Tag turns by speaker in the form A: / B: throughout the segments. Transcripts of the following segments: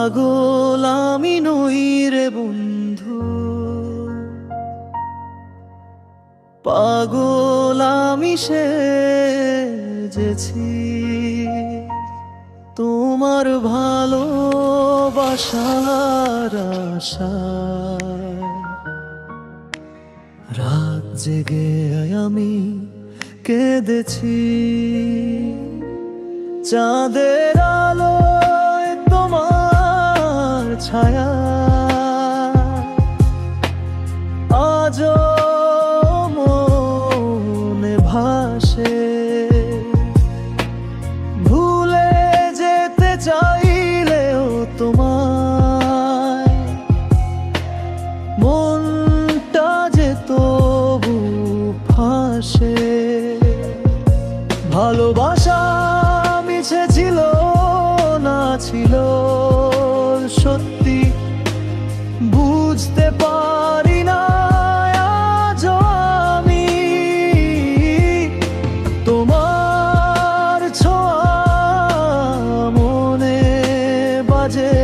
A: পাগল আমি নই রে বন্ধু, পাগল আমি সেজেছি তোমার ভালোবাসার আশায়। রাত জেগে আমি কেঁদেছি চাঁদের আলোয় তোমার ছায়া, আজও মনে ভাসে। ভুলে যেতে চাইলেও তোমায় মনটা যে তবু ফাঁসে। ভালোবাসা মিছে ছিল না ছিল সত্যি, বুঝতে পারি না আজও আমি। তোমার ছোঁয়া মনে বাজে,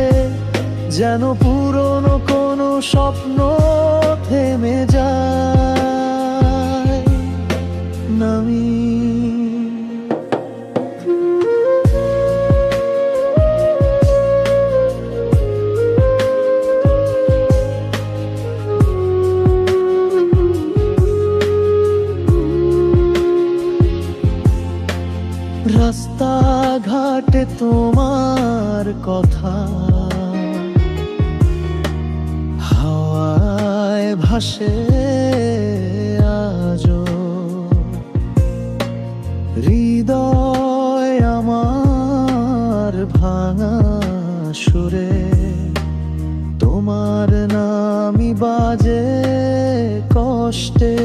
A: যেন পুরনো কোনো স্বপ্ন থেমে যায় নামি। রাস্তাঘাটে তোমার কথা হাওয়ায় ভাসে আজও। হৃদয় আমার ভাঙা সুরে তোমার নামই বাজে কষ্টে।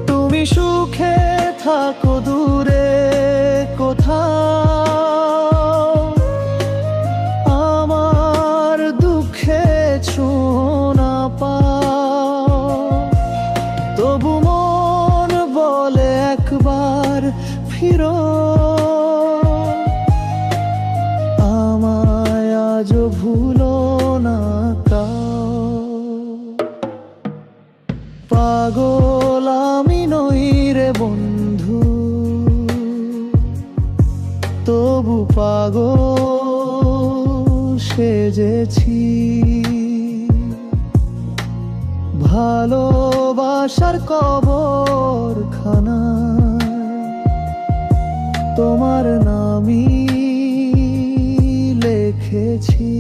A: তুমি সুখে থাকো দূরে কোথাও, আমার দুঃখে ছোঁয়া পাও। তবু মন বলে একবার ফিরো, আমায় আজও ভুলো না কাও। পাগল আমি নই রে বন্ধু, তবু পাগল সেজেছি ভালোবাসার কবরখানা। তোমার নামই লিখেছি।